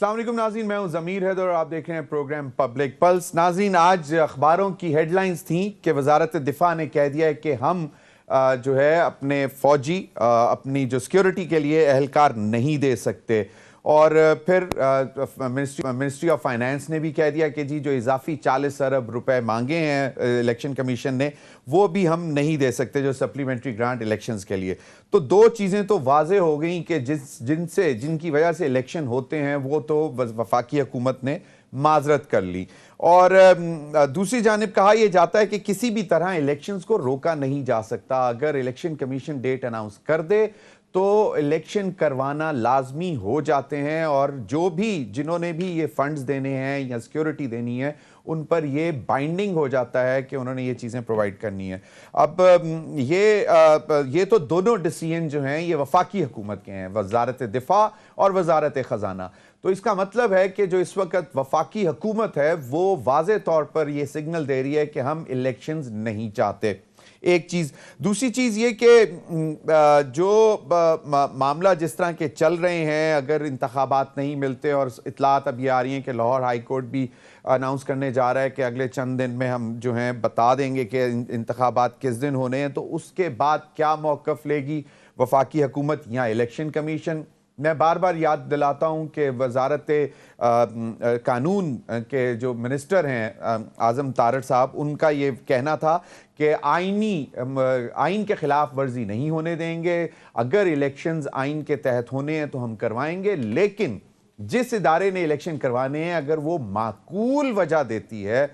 अस्सलाम वालेकुम नाज़रीन, मैं हूं ज़मीर हैदर और आप देख रहे हैं प्रोग्राम पब्लिक पल्स। नाज़रीन, आज अखबारों की हेडलाइंस थी कि वजारत दिफा ने कह दिया है कि हम जो है अपने फौजी अपनी जो सिक्योरिटी के लिए एहलकार नहीं दे सकते। और फिर मिनिस्ट्री ऑफ फाइनेंस ने भी कह दिया कि जी जो इजाफी 40 अरब रुपए मांगे हैं इलेक्शन कमीशन ने, वो भी हम नहीं दे सकते जो सप्लीमेंट्री ग्रांट इलेक्शंस के लिए। तो दो चीज़ें तो वाजे हो गई कि जिनकी वजह से इलेक्शन होते हैं वो तो वफाकी हुकूमत ने माजरत कर ली। और दूसरी जानिब कहा यह जाता है कि किसी भी तरह इलेक्शंस को रोका नहीं जा सकता। अगर इलेक्शन कमीशन डेट अनाउंस कर दे तो इलेक्शन करवाना लाजमी हो जाते हैं, और जो भी जिन्होंने भी ये फंड्स देने हैं या सिक्योरिटी देनी है उन पर ये बाइंडिंग हो जाता है कि उन्होंने ये चीज़ें प्रोवाइड करनी है। अब ये तो दोनों डिसीजन जो हैं ये वफाकी हुकूमत के हैं, वजारत दिफा और वजारत ख़जाना। तो इसका मतलब है कि जो इस वक्त वफाकी हुकूमत है वो वाज़े तौर पर यह सिग्नल दे रही है कि हम इलेक्शंस नहीं चाहते। एक चीज़, दूसरी चीज़ ये कि जो मामला जिस तरह के चल रहे हैं, अगर इंतखाबात नहीं मिलते, और इतलात अब ये आ रही हैं कि लाहौर हाई कोर्ट भी अनाउंस करने जा रहा है कि अगले चंद दिन में हम जो हैं बता देंगे कि इंतखाबात किस दिन होने हैं, तो उसके बाद क्या मौक़िफ़ लेगी वफाकी हुकूमत या इलेक्शन कमीशन। मैं बार बार याद दिलाता हूँ कि वजारत कानून के जो मिनिस्टर हैं आज़म तारड़ साहब, उनका ये कहना था कि आइन के ख़िलाफ़ वर्जी नहीं होने देंगे। अगर इलेक्शंस आइन के तहत होने हैं तो हम करवाएंगे, लेकिन जिस इदारे ने इलेक्शन करवाने हैं अगर वो माकूल वजह देती है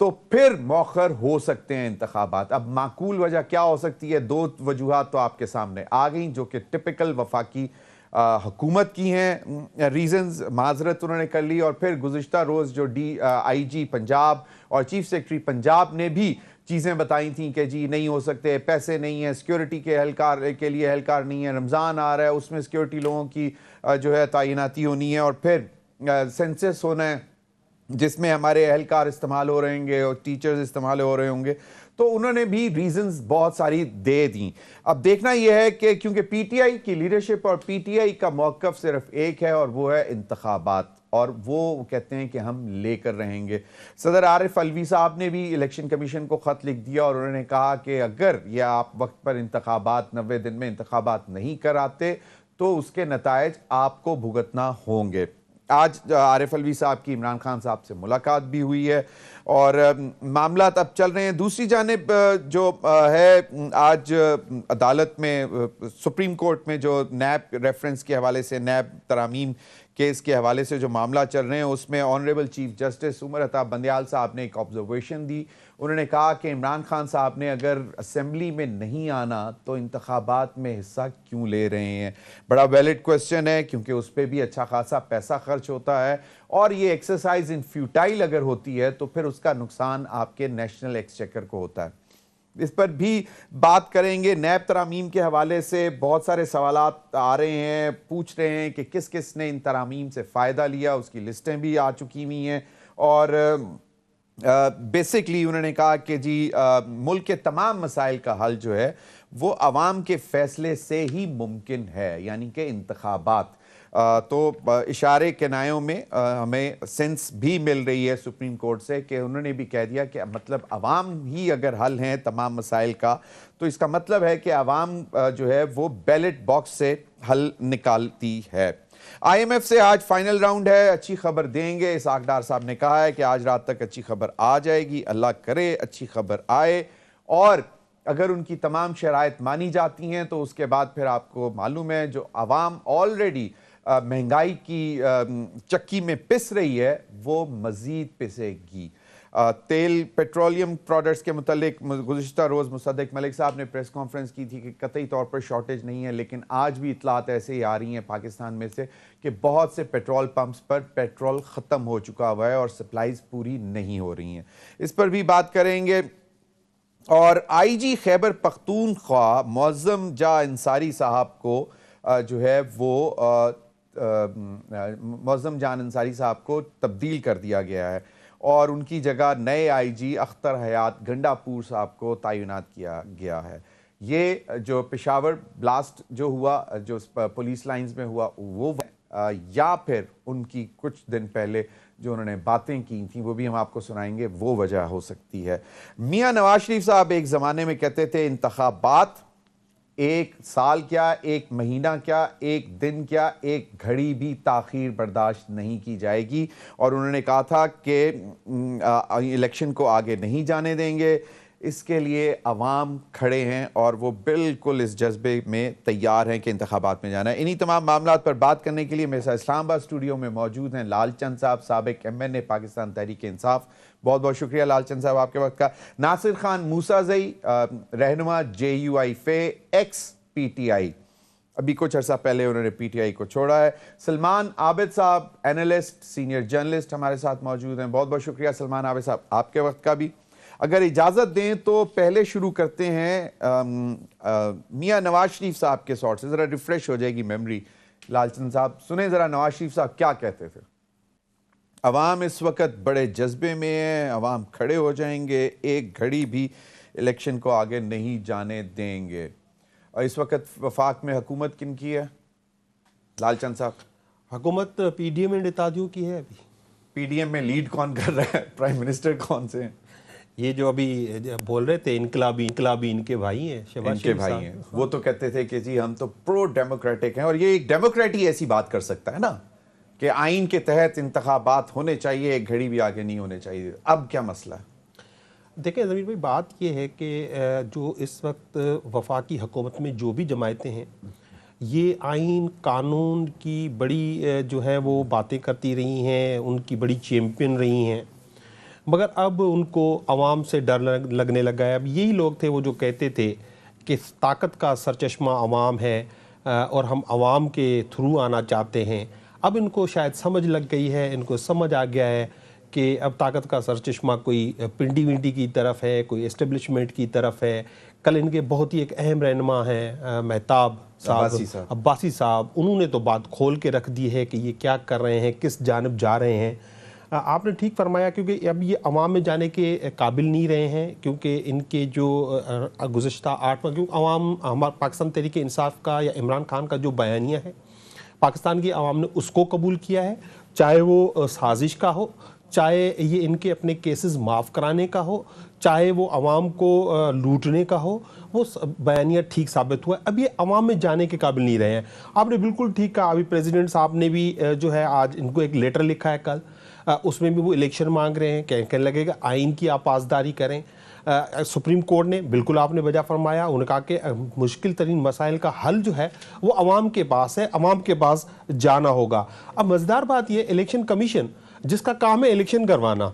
तो फिर मौखर हो सकते हैं इंतखाबात। अब माकूल वजह क्या हो सकती है? दो वजूहात तो आपके सामने आ गई जो कि टिपिकल वफाकी हुकूमत की हैं। रीज़न्स माजरत उन्होंने कर ली, और फिर गुज़िश्ता रोज़ जो IG पंजाब और चीफ सेक्रेटरी पंजाब ने भी चीज़ें बताई थी कि जी नहीं हो सकते, पैसे नहीं है, सिक्योरिटी के एहलकार के लिए एहलकार नहीं है, रमज़ान आ रहा है उसमें सिक्योरिटी लोगों की जो है तैनाती होनी है, और फिर सेंसस होना है जिसमें हमारे एहलकार इस्तेमाल हो रहे होंगे और टीचर्स इस्तेमाल हो रहे होंगे। तो उन्होंने भी रीजंस बहुत सारी दे दी। अब देखना यह है कि क्योंकि PTI की लीडरशिप और PTI का मौक़िफ़ सिर्फ एक है और वो है इंतखाबात, और वो कहते हैं कि हम लेकर रहेंगे। सदर आरिफ अलवी साहब ने भी इलेक्शन कमीशन को ख़त लिख दिया और उन्होंने कहा कि अगर यह आप वक्त पर इंतखाबात 90 दिन में इंतखाबात नहीं कराते तो उसके नतायज आपको भुगतना होंगे। आज आरिफ अलवी साहब की इमरान खान साहब से मुलाकात भी हुई है और मामला अब चल रहे हैं। दूसरी जानिब जो है आज अदालत में सुप्रीम कोर्ट में जो नैब रेफरेंस के हवाले से, नैब तरामीम केस के हवाले से जो मामला चल रहे हैं, उसमें honourable chief justice Umar Ata Bandial साहब ने एक ऑब्जर्वेशन दी। उन्होंने कहा कि इमरान खान साहब ने अगर असेंबली में नहीं आना तो इंतखाबात में हिस्सा क्यों ले रहे हैं। बड़ा वैलिड क्वेश्चन है क्योंकि उस पर भी अच्छा खासा पैसा खर्च होता है, और ये एक्सरसाइज इन फ्यूटाइल अगर होती है तो फिर उसका नुकसान आपके नेशनल एक्सचेकर को होता है। इस पर भी बात करेंगे। नैब तरामीम के हवाले से बहुत सारे सवालात आ रहे हैं, पूछ रहे हैं कि किस किस ने इन तरामीम से फ़ायदा लिया, उसकी लिस्टें भी आ चुकी हुई हैं। और बेसिकली उन्होंने कहा कि जी मुल्क के तमाम मसाइल का हल जो है वो अवाम के फैसले से ही मुमकिन है, यानी कि इंतखाबात। तो इशारे किनायों में हमें सेंस भी मिल रही है सुप्रीम कोर्ट से कि उन्होंने भी कह दिया कि मतलब अवाम ही अगर हल हैं तमाम मसाइल का, तो इसका मतलब है कि अवाम जो है वो बैलेट बॉक्स से हल निकालती है। IMF से आज फाइनल राउंड है, अच्छी खबर देंगे। इसाक डार साहब ने कहा है कि आज रात तक अच्छी खबर आ जाएगी, अल्लाह करे अच्छी खबर आए, और अगर उनकी तमाम शराइत मानी जाती हैं तो उसके बाद फिर आपको मालूम है जो अवाम ऑलरेडी महंगाई की चक्की में पिस रही है वो मज़ीद पिसेगी। तेल पेट्रोलियम प्रोडक्ट्स के मुतालिक गुज़िश्ता रोज़ मुसद्दिक मलिक साहब ने प्रेस कॉन्फ्रेंस की थी कि कतई तौर पर शॉर्टेज नहीं है, लेकिन आज भी इतलात ऐसे ही आ रही हैं पाकिस्तान में से कि बहुत से पेट्रोल पंप्स पर पेट्रोल ख़त्म हो चुका हुआ है और सप्लाईज पूरी नहीं हो रही हैं। इस पर भी बात करेंगे। और IG खैबर पख्तूनख्वा मुअज़्ज़म जा अंसारी साहब को जो है वो मुअज़्ज़म जान अंसारी साहब को तब्दील कर दिया गया है और उनकी जगह नए IG अख्तर हयात गंडापुर साहब को तैनात किया गया है। ये जो पेशावर ब्लास्ट जो हुआ, जो पुलिस लाइंस में हुआ, वो या फिर उनकी कुछ दिन पहले जो उन्होंने बातें की थी वो भी हम आपको सुनाएंगे, वो वजह हो सकती है। मियां नवाज शरीफ साहब एक ज़माने में कहते थे इंतखाबात एक साल क्या, एक महीना क्या, एक दिन क्या, एक घड़ी भी ताख़ीर बर्दाश्त नहीं की जाएगी, और उन्होंने कहा था कि इलेक्शन को आगे नहीं जाने देंगे। इसके लिए अवाम खड़े हैं और वो बिल्कुल इस जज्बे में तैयार हैं कि इंतखाबात में जाना है। इन्हीं तमाम मामलात पर बात करने के लिए मेरे साथ इस्लामाबाद स्टूडियो में मौजूद हैं लालचंद साहब, साबिक MNA पाकिस्तान तहरीक इंसाफ। बहुत बहुत शुक्रिया लालचंद साहब आपके वक्त का। नासिर खान मूसाज़ई, रहनुमा JUI फे, एक्स PTI, अभी कुछ अर्सा पहले उन्होंने PTI को छोड़ा है। सलमान आबिद साहब, एनालिस्ट, सीनियर जर्नलिस्ट हमारे साथ मौजूद हैं। बहुत बहुत शुक्रिया सलमान आबिद साहब आपके वक्त का भी। अगर इजाज़त दें तो पहले शुरू करते हैं मियां नवाज शरीफ साहब के शॉट से, ज़रा रिफ्रेश हो जाएगी मेमोरी। लालचंद साहब सुने ज़रा नवाज शरीफ साहब क्या कहते थे। अवाम इस वक्त बड़े जज्बे में है, अवाम खड़े हो जाएंगे, एक घड़ी भी इलेक्शन को आगे नहीं जाने देंगे। और इस वक्त वफाक में हुकूमत किन की है लालचंद साहब? हुकूमत PDM एंड इत्तेहादियों की है। अभी PDM में लीड कौन कर रहा है? प्राइम मिनिस्टर कौन से हैं? ये जो अभी बोल रहे थे इनकलाबी इनके भाई हैं, इनके भाई हैं। वो तो कहते थे कि जी हम तो प्रो डेमोक्रेटिक हैं, और ये एक डेमोक्रेट ही ऐसी बात कर सकता है ना कि आइन के तहत इंतखाबात होने चाहिए, एक घड़ी भी आगे नहीं होने चाहिए। अब क्या मसला है? देखें ज़मीर भाई, बात ये है कि जो इस वक्त वफाकी हुकूमत में जो भी जमायतें हैं, ये आइन कानून की बड़ी जो है वो बातें करती रही हैं, उनकी बड़ी चैम्पियन रही हैं, मगर अब उनको आवाम से डर लगने लगा है। अब यही लोग थे वो जो कहते थे कि ताकत का सरचश्मा आवाम है और हम आवाम के थ्रू आना चाहते हैं। अब इनको शायद समझ लग गई है, इनको समझ आ गया है कि अब ताकत का सरचश्मा कोई पिंडी विंडी की तरफ है, कोई एस्टेब्लिशमेंट की तरफ है। कल इनके बहुत ही एक अहम रहनुमा हैं मेहताब साहब, अब्बासी साहब, उन्होंने तो बात खोल के रख दी है कि ये क्या कर रहे हैं, किस जानिब जा रहे हैं। आपने ठीक फरमाया, क्योंकि अब ये अवाम में जाने के काबिल नहीं रहे हैं, क्योंकि इनके जो गुज़श्ता 8 माह, क्योंकि अवाम हमारा पाकिस्तान तहरीक इंसाफ का या इमरान खान का जो बयानिया है, पाकिस्तान की अवाम ने उसको कबूल किया है, चाहे वो साजिश का हो, चाहे ये इनके अपने केसेस माफ़ कराने का हो, चाहे वो अवाम को लूटने का हो, वो बयानिया ठीक साबित हुआ है। अब ये अवाम में जाने के काबिल नहीं रहे हैं। आपने बिल्कुल ठीक कहा। अभी प्रेसिडेंट साहब ने भी जो है आज इनको एक लेटर लिखा है कल, उसमें भी वो इलेक्शन मांग रहे हैं, कहने लगेगा आइन की आप पासदारी करें। सुप्रीम कोर्ट ने बिल्कुल आपने वजह फरमाया, उन्होंने कहा कि मुश्किल तरीन मसाइल का हल जो है वो अवाम के पास है, अवाम के पास जाना होगा। अब मज़ेदार बात यह, इलेक्शन कमीशन जिसका काम है इलेक्शन करवाना,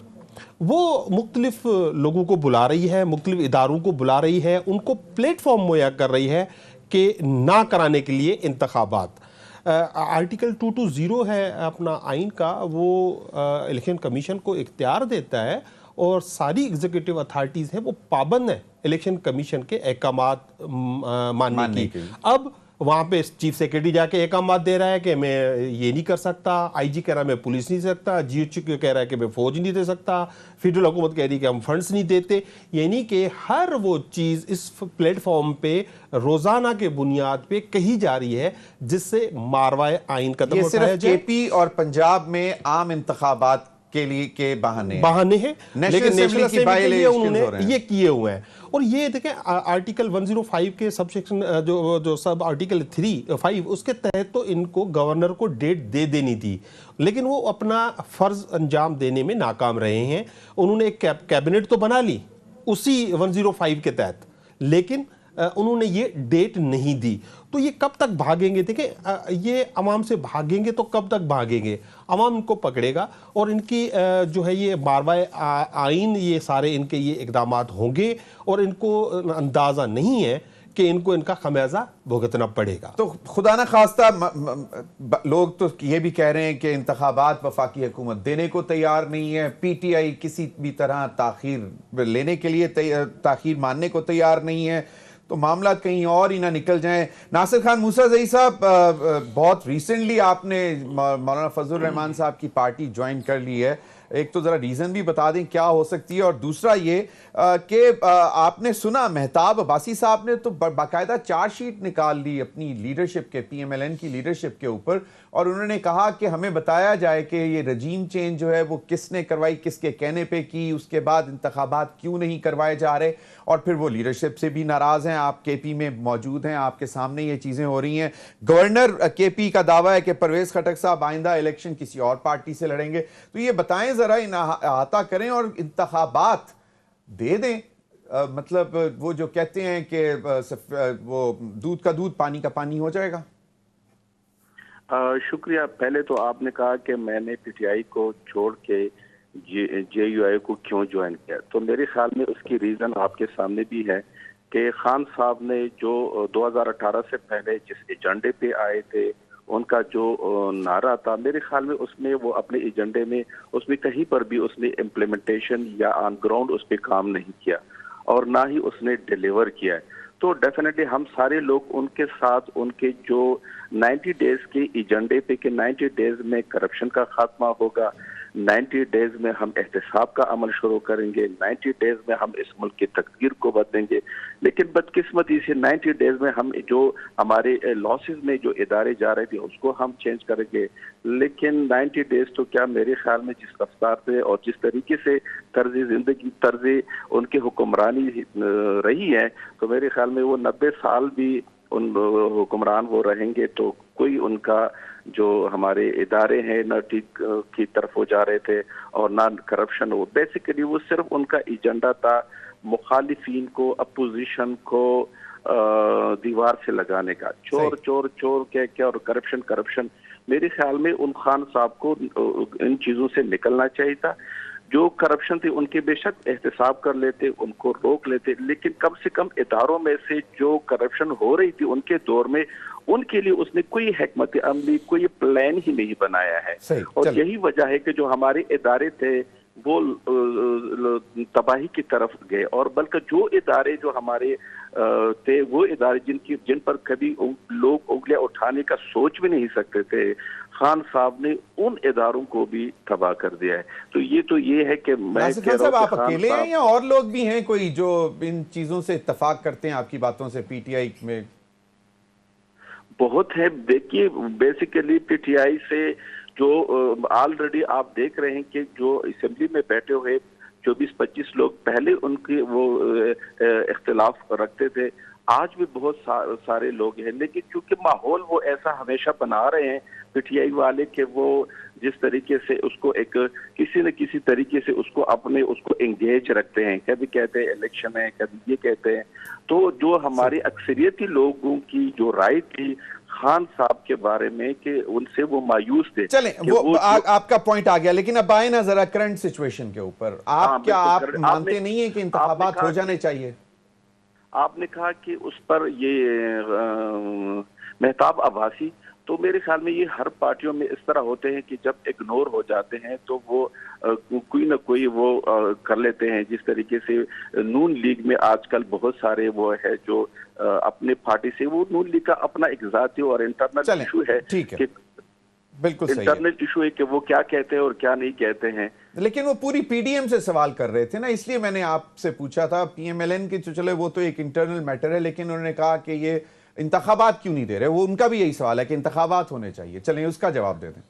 वो मुख्तलिफ लोगों को बुला रही है, मुख्तलिफ इदारों को बुला रही है, उनको प्लेटफॉर्म मुहैया कर रही है कि ना कराने के लिए इंतखाबात। आर्टिकल 220 है अपना आइन का, वो इलेक्शन कमीशन को इख्तियार देता है और सारी एग्जीक्यूटिव अथॉरिटीज़ हैं वो पाबंद है इलेक्शन कमीशन के अहकामात मानने की। अब वहाँ पे चीफ सेक्रेटरी जाके अहकामात दे रहा है कि मैं ये नहीं कर सकता, IG कह रहा है मैं पुलिस नहीं सकता, GHQ कह रहा है कि मैं फौज नहीं दे सकता, फेडरल हुकूमत कह रही है कि हम फंड्स नहीं देते। यानी कि हर वो चीज़ इस प्लेटफॉर्म पे रोज़ाना के बुनियाद पे कही जा रही है जिससे मारवाए आइन कदम उठाया जाए। KP और पंजाब में आम इंतखाबात के लिए के बहाने हैं, लेकिन नेशनल असेंबली के लिए उन्होंने ये किए हुए हैं। और ये देखें आर्टिकल 105 के सब सेक्शन जो सब आर्टिकल 3-5 उसके तहत तो इनको गवर्नर को डेट दे देनी थी, लेकिन वो अपना फर्ज अंजाम देने में नाकाम रहे हैं। उन्होंने एक कैबिनेट तो बना ली उसी 105 के तहत, लेकिन उन्होंने ये डेट नहीं दी। तो ये कब तक भागेंगे? देखें ये अवाम से भागेंगे तो कब तक भागेंगे? अवाम इनको पकड़ेगा और इनकी जो है ये मारवाए आइन, ये सारे इनके ये इक़दामात होंगे और इनको अंदाज़ा नहीं है कि इनको इनका खमियाजा भुगतना पड़ेगा। तो खुदा न खास्ता लोग तो ये भी कह रहे हैं कि इंतखाबात वफाकी हुकूमत देने को तैयार नहीं है, PTI किसी भी तरह ताखीर लेने के लिए ताखीर मानने को तैयार नहीं है, तो मामला कहीं और ही ना निकल जाएं। नासिर खान मूसाज़ई साहब, बहुत रिसेंटली आपने मौलाना फजलुर रहमान साहब की पार्टी ज्वाइन कर ली है। एक तो जरा रीजन भी बता दें क्या हो सकती है, और दूसरा ये कि आपने सुना मेहताब अब्बासी साहब ने तो बाकायदा चार्जशीट निकाल ली अपनी लीडरशिप के, पीएमएलएन की लीडरशिप के ऊपर, और उन्होंने कहा कि हमें बताया जाए कि ये रजीम चेंज जो है वो किसने करवाई, किसके कहने पे की, उसके बाद इंतखाबात क्यों नहीं करवाए जा रहे, और फिर वो लीडरशिप से भी नाराज हैं। आप केपी में मौजूद हैं, आपके सामने ये चीजें हो रही हैं। गवर्नर केपी का दावा है कि परवेज खटक साहब आइंदा इलेक्शन किसी और पार्टी से लड़ेंगे। तो ये बताएं जरा, इन अहाता करें और इंतखाबात दे दें। मतलब वो जो कहते हैं कि वो दूध का दूध पानी का पानी हो जाएगा। शुक्रिया। पहले तो आपने कहा कि मैंने पीटीआई को छोड़ के जेयूआई को क्यों ज्वाइन किया, तो मेरे ख्याल में उसकी रीजन आपके सामने भी है कि खान साहब ने जो 2018 से पहले जिस एजेंडे पे आए थे, उनका जो नारा था, मेरे ख्याल में उसमें वो अपने एजेंडे में उसमें कहीं पर भी उसने इम्प्लीमेंटेशन या ऑन ग्राउंड उस पर काम नहीं किया और ना ही उसने डिलीवर किया है। तो डेफिनेटली हम सारे लोग उनके साथ उनके जो 90 डेज के एजेंडे पे कि 90 डेज में करप्शन का खात्मा होगा, 90 डेज में हम एहतसाब का अमल शुरू करेंगे, 90 डेज में हम इस मुल्क की तकदीर को बदलेंगे। लेकिन बदकिस्मती से 90 डेज में हम जो हमारे लॉसेस में जो इदारे जा रहे थे उसको हम चेंज करेंगे। लेकिन 90 डेज तो क्या, मेरे ख्याल में जिस रफ्तार से और जिस तरीके से तर्ज उनकी हुक्मरानी रही है, तो मेरे ख्याल में वो 90 साल भी उन हुक्मरान वो रहेंगे तो कोई उनका जो हमारे इदारे हैं न ठीक की तरफ हो जा रहे थे और ना करप्शन हो। बेसिकली वो सिर्फ उनका एजेंडा था मुखालिफिन को, अपोजिशन को दीवार से लगाने का, चोर चोर चोर कह के और करप्शन करप्शन। मेरे ख्याल में उन खान साहब को इन चीजों से निकलना चाहिए था। जो करप्शन थी उनके बेशक एहतसाब कर लेते, उनको रोक लेते, लेकिन कम से कम इदारों में से जो करप्शन हो रही थी उनके दौर में, उनके लिए उसने कोई हिकमत अमली, कोई प्लान ही नहीं बनाया है। और यही वजह है कि जो हमारे इदारे थे वो तबाही की तरफ गए, और बल्कि जो इदारे जो हमारे थे वो इदारे जिन पर कभी लोग उंगलियां उठाने का सोच भी नहीं सकते थे, खान साहब ने उन इदारों को भी तबाह कर दिया है। तो ये है कि मैं कह रहा हूं, आप अकेले हैं या और लोग भी हैं कोई जो इन चीजों से इत्तेफाक करते हैं आपकी बातों से? पीटीआई में बहुत है। देखिए, बेसिकली पीटीआई से जो ऑलरेडी आप देख रहे हैं कि जो असेंबली में बैठे हुए 24-25 लोग पहले उनके वो इख्तिलाफ रखते थे, आज भी बहुत सारे लोग हैं, लेकिन क्योंकि माहौल वो ऐसा हमेशा बना रहे हैं पीटीआई वाले कि वो जिस तरीके से उसको एक किसी न किसी तरीके से उसको एंगेज रखते हैं, कभी कहते हैं इलेक्शन है, कभी ये कहते हैं। तो जो हमारे अक्सरियती लोगों की जो राय थी खान साहब के बारे में कि उनसे वो मायूस थे। चलें, वो आपका पॉइंट आ गया, लेकिन अब आए ना जरा करंट सिचुएशन के ऊपर। आप मानते नहीं है कि इंतखाबात हो जाने चाहिए? आपने कहा कि उस पर ये मेहताब अब्बासी, तो मेरे ख्याल में ये हर पार्टियों में इस तरह होते हैं कि जब इग्नोर हो जाते हैं तो वो कोई ना कोई वो कर लेते हैं। जिस तरीके से नून लीग में आजकल बहुत सारे वो है जो अपने पार्टी से, वो नून लीग का अपना एक जाती और इंटरनल इशू है, बिल्कुल इंटरनल इशू है कि वो क्या कहते हैं और क्या नहीं कहते हैं। लेकिन वो पूरी पीडीएम से सवाल कर रहे थे ना, इसलिए मैंने आपसे पूछा था। पीएमएलएन की तो चले वो तो एक इंटरनल मैटर है, लेकिन उन्होंने कहा कि ये इंतखाबात क्यों नहीं दे रहे, वो उनका भी यही सवाल है कि इंतखाबात होने चाहिए। चलें उसका जवाब दे दें।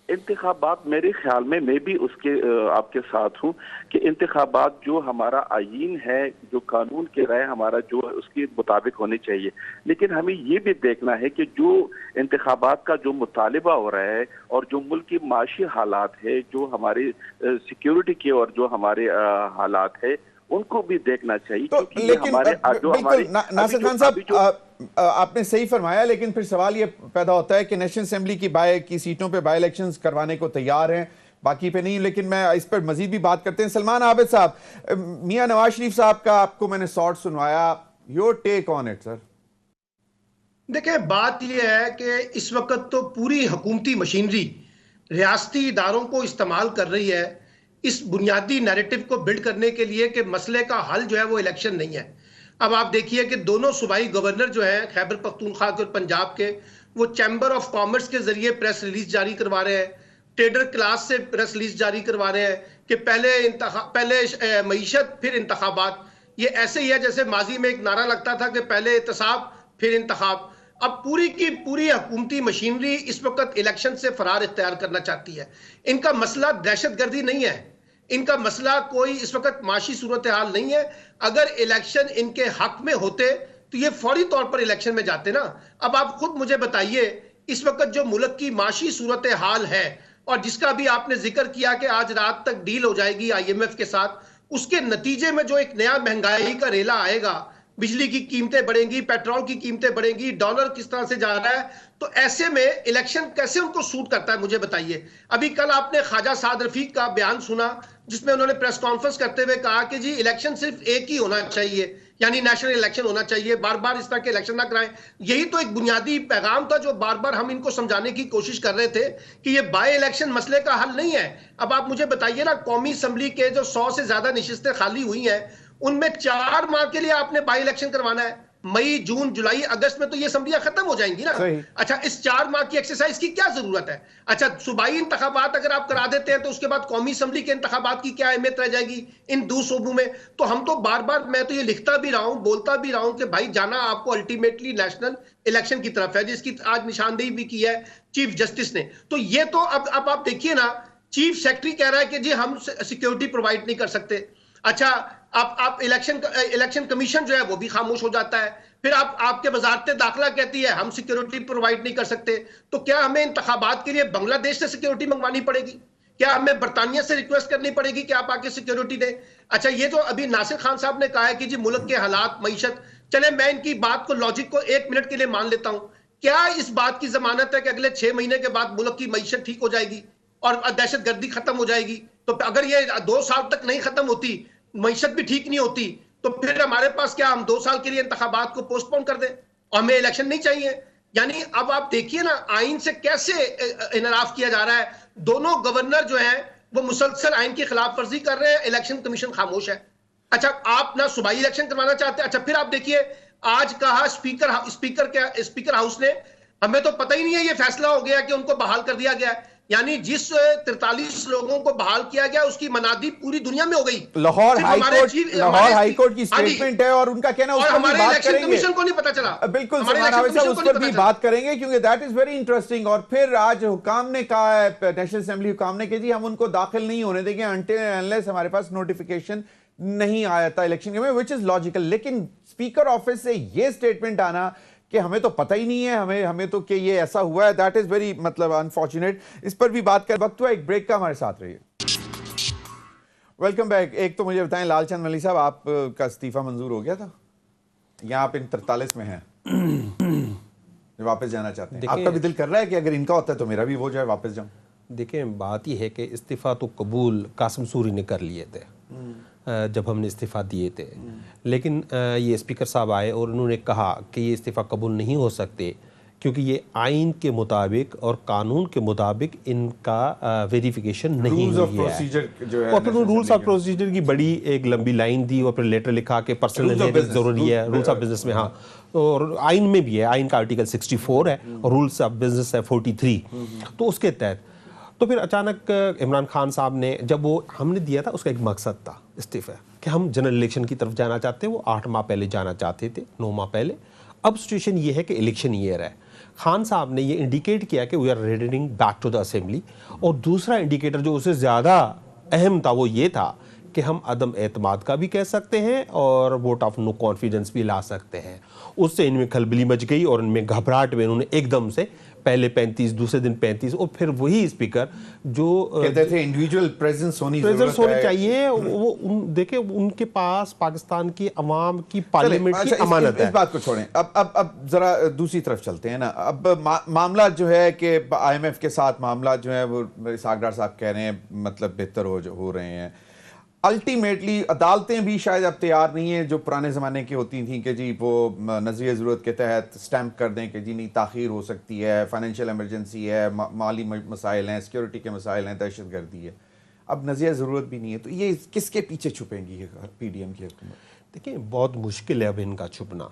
इंतखाबात मेरे ख्याल में मैं भी उसके आपके साथ हूं कि इंतखाबात जो हमारा आईन है, जो कानून के राय हमारा जो उसके मुताबिक होने चाहिए। लेकिन हमें ये भी देखना है कि जो इंतखाबात का जो मुतालिबा हो रहा है और जो मुल्क की माशी हालात है, जो हमारे सिक्योरिटी के और जो हमारे हालात है, उनको भी देखना चाहिए। तो लेकिन नासिर खान साहब, आपने सही फरमाया, लेकिन फिर सवाल ये पैदा होता है कि नेशनल असेंबली की सीटों पे बाय इलेक्शंस करवाने को तैयार हैं, बाकी पे नहीं। लेकिन मैं इस पर मजीद भी बात करते हैं। सलमान आबिद साहब, मियां नवाज शरीफ साहब का आपको मैंने शॉर्ट सुनवाया, your take on it sir. देखिए, बात यह है कि इस वक्त तो पूरी हुकूमती मशीनरी रियासती इदारों को इस्तेमाल कर रही है इस बुनियादी नैरेटिव को बिल्ड करने के लिए कि मसले का हल जो है वो इलेक्शन नहीं है। अब आप देखिए कि दोनों सूबाई गवर्नर जो हैं खैबर पख्तूनख्वा के और पंजाब के, वो चैम्बर ऑफ कॉमर्स के जरिए प्रेस रिलीज जारी करवा रहे हैं, ट्रेडर क्लास से प्रेस रिलीज जारी करवा रहे हैं कि पहले मईशत फिर इंतखाबात। ये ऐसे ही है जैसे माजी में एक नारा लगता था कि पहले एहतसाब फिर इंतखाब। अब पूरी की पूरी हुकूमती मशीनरी इस वक्त इलेक्शन से फरार इख्तियार करना चाहती है। इनका मसला दहशतगर्दी नहीं है, इनका मसला कोई इस वक्त माशी सूरत हाल नहीं है। अगर इलेक्शन इनके हक में होते तो ये फौरी तौर पर इलेक्शन में जाते ना। अब आप खुद मुझे बताइए, इस वक्त जो मुल्क की माशी सूरत हाल है और जिसका भी आपने जिक्र किया कि आज रात तक डील हो जाएगी IMF के साथ, उसके नतीजे में जो एक नया महंगाई का रेला आएगा, बिजली की कीमतें बढ़ेंगी, पेट्रोल की कीमतें बढ़ेंगी, डॉलर किस तरह से जा रहा है, तो ऐसे में इलेक्शन कैसे उनको सूट करता है मुझे बताइए। अभी कल आपने ख्वाजा साद रफीक का बयान सुना जिसमें उन्होंने प्रेस कॉन्फ्रेंस करते हुए कहा कि जी इलेक्शन सिर्फ एक ही होना चाहिए, यानी नेशनल इलेक्शन होना चाहिए, बार बार इस तरह के इलेक्शन ना कराएं। यही तो एक बुनियादी पैगाम था जो बार बार हम इनको समझाने की कोशिश कर रहे थे कि ये बाय इलेक्शन मसले का हल नहीं है। अब आप मुझे बताइए ना, कौमी असम्बली के जो 100 से ज्यादा नशिस्तें खाली हुई हैं, उनमें 4 माह के लिए आपने बाई इलेक्शन करवाना है। मई, जून, जुलाई, अगस्त में तो ये असम्बलियां खत्म हो जाएंगी ना। अच्छा, इस 4 माह की एक्सरसाइज की क्या जरूरत है? अच्छा, सूबाई इंतखाबात अगर आप करा देते हैं तो उसके बाद कौमी असम्बली के इंतखाबात की क्या अहमियत रह जाएगी इन 2 सूबों में? तो हम तो बार बार, मैं तो ये लिखता भी रहा हूं, बोलता भी रहा हूं कि भाई जाना आपको अल्टीमेटली नेशनल इलेक्शन की तरफ है, जिसकी आज निशानदेही भी की है चीफ जस्टिस ने। तो ये तो अब आप देखिए ना, चीफ सेक्रेटरी कह रहा है कि जी हम सिक्योरिटी प्रोवाइड नहीं कर सकते। अच्छा, आप इलेक्शन कमीशन जो है वो भी खामोश हो जाता है। फिर आपके वजारत दाखिला कहती है हम सिक्योरिटी प्रोवाइड नहीं कर सकते। तो क्या हमें इंतखाबात के लिए बांग्लादेश से सिक्योरिटी मंगवानी पड़ेगी? क्या हमें बरतानिया से रिक्वेस्ट करनी पड़ेगी कि आप आके सिक्योरिटी दें? अच्छा, ये जो अभी नासिर खान साहब ने कहा है कि जी मुल्क के हालात, मईशत, चले मैं इनकी बात को, लॉजिक को 1 मिनट के लिए मान लेता हूं। क्या इस बात की जमानत है कि अगले 6 महीने के बाद मुल्क की मईशत ठीक हो जाएगी और दहशतगर्दी खत्म हो जाएगी? तो अगर ये 2 साल तक नहीं खत्म होती, मईशत भी ठीक नहीं होती, तो फिर हमारे पास क्या, हम 2 साल के लिए इंतखाबात को पोस्टपोन कर दें और हमें इलेक्शन नहीं चाहिए? यानी अब आप देखिए ना, आइन से कैसे इनराफ किया जा रहा है। दोनों गवर्नर जो हैं वो मुसलसल आइन की खिलाफ वर्जी कर रहे हैं, इलेक्शन कमीशन खामोश है। अच्छा, आप ना सूबाई इलेक्शन करवाना चाहते हैं। अच्छा, फिर आप देखिए, आज कहा स्पीकर हाउस ने, हमें तो पता ही नहीं है, ये फैसला हो गया कि उनको बहाल कर दिया गया है। यानी जिस 43 लोगों को बहाल किया गया उसकी मनादी पूरी दुनिया में हो गई। लाहौर हाईकोर्ट की स्टेटमेंट है और उनका कहना है, हमारे इलेक्शन कमीशन को नहीं पता चला। बिल्कुल, उस पर भी बात करेंगे क्योंकि दैट इज वेरी इंटरेस्टिंग। और फिर आज हुकाम ने कहा है, नेशनल असेंबली हुकाम ने, कि जी हम उनको दाखिल नहीं होने देंगे अनटिल अनलेस हमारे पास नोटिफिकेशन नहीं आया था इलेक्शन के में, विच इज लॉजिकल। लेकिन स्पीकर ऑफिस से ये स्टेटमेंट आना कि हमें तो पता ही नहीं है, हमें तो कि ये ऐसा हुआ है, दैट इज वेरी मतलब अनफॉर्चुनेट। इस पर भी बात कर, वक्त हुआ एक ब्रेक का, हमारे साथ रहिए। Welcome back. एक तो मुझे बताएं, लालचंद मलिक साहब, आपका इस्तीफा मंजूर हो गया था या आप इन 43 में हैं वापस जाना चाहते हैं? आपका भी दिल कर रहा है कि अगर इनका होता है तो मेरा भी हो जाए, वापस जाऊं? देखिए, बात यह है कि इस्तीफ़ा तो कबूल कासिम सूरी ने कर लिए थे जब हमने इस्तीफ़ा दिए थे, लेकिन ये स्पीकर साहब आए और उन्होंने कहा कि ये इस्तीफ़ा कबूल नहीं हो सकते क्योंकि ये आइन के मुताबिक और कानून के मुताबिक इनका वेरिफिकेशन नहीं हुआ है। और फिर रूल्स ऑफ प्रोसीजर की बड़ी एक लंबी लाइन दी और फिर लेटर लिखा कि पर्सनल ज़रूरी है, रूल्स ऑफ बिजनेस में, हाँ, और आइन में भी है, आइन का आर्टिकल 64 है और रूल्स ऑफ बिजनेस है 43। तो उसके तहत तो फिर अचानक इमरान खान साहब ने, जब वो हमने दिया था, उसका एक मकसद था इस्तीफा कि हम जनरल इलेक्शन की तरफ जाना चाहते हैं। वो 8 माह पहले जाना चाहते थे, 9 माह पहले। अब सिचुएशन ये है कि इलेक्शन ईयर है। खान साहब ने ये इंडिकेट किया कि we are returning back to the assembly. और दूसरा इंडिकेटर जो उससे ज़्यादा अहम था वो ये था कि हम अदम एतमाद का भी कह सकते हैं और वोट ऑफ नो कॉन्फिडेंस भी ला सकते हैं। उससे इनमें खलबली मच गई और इनमें घबराहट में इन्होंने एकदम से पहले 35, दूसरे दिन 35, और फिर वही स्पीकर जो कहते थे इंडिविजुअल प्रेजेंस होनी चाहिए, वो देखिए उनके पास पाकिस्तान की अवाम की पार्लियामेंट की अमानत है। इस बात को छोड़ें, अब जरा दूसरी तरफ चलते हैं ना। अब मामला जो है कि IMF के साथ मामला जो है वो इसाक डार साहब कह रहे हैं मतलब बेहतर हो रहे हैं। अल्टीमेटली अदालतें भी शायद अब तैयार नहीं है जो पुराने ज़माने की होती थी कि जी वो नज़रिए ज़रूरत के तहत स्टैम्प कर दें कि जी नहीं ताख़ीर हो सकती है, फाइनेंशियल एमरजेंसी है, माली मसाइल हैं, सिक्योरिटी के मसाइल हैं, दहशतगर्दी है। अब नज़रिए ज़रूरत भी नहीं है, तो ये किसके पीछे छुपेंगी PDM की हुकूमत? देखिए, बहुत मुश्किल है अब इनका छुपना।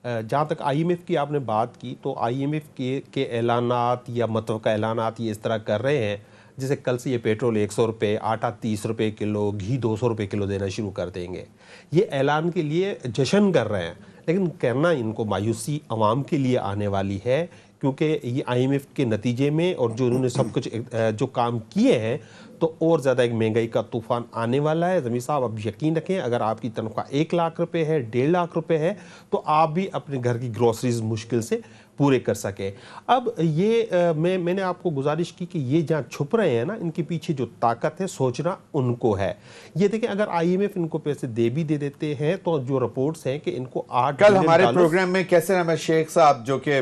जहाँ तक IMF की आपने बात की, तो IMF के ऐलानात या मतवक़ा ऐलानात ये इस तरह कर रहे हैं जैसे कल से ये पेट्रोल 100 रुपये, आटा 30 रुपये किलो, घी 200 रुपये किलो देना शुरू कर देंगे। ये ऐलान के लिए जश्न कर रहे हैं, लेकिन करना इनको मायूसी आवाम के लिए आने वाली है, क्योंकि ये IMF के नतीजे में और जो उन्होंने सब कुछ जो काम किए हैं, तो और ज़्यादा एक महंगाई का तूफान आने वाला है। ज़मीर साहब, अब यकीन रखें, अगर आपकी तनख्वाह 1 लाख रुपए है, 1.5 लाख रुपए है, तो आप भी अपने घर की ग्रोसरीज मुश्किल से पूरे कर सके। अब ये मैंने आपको गुजारिश की कि ये जहाँ छुप रहे हैं ना, इनके पीछे जो ताकत है, सोचना उनको है। ये देखें, अगर IMF इनको पैसे भी दे देते हैं, तो जो रिपोर्ट्स हैं कि इनको 8 कल हमारे प्रोग्राम में कैसर अहमद शेख साहब, जो कि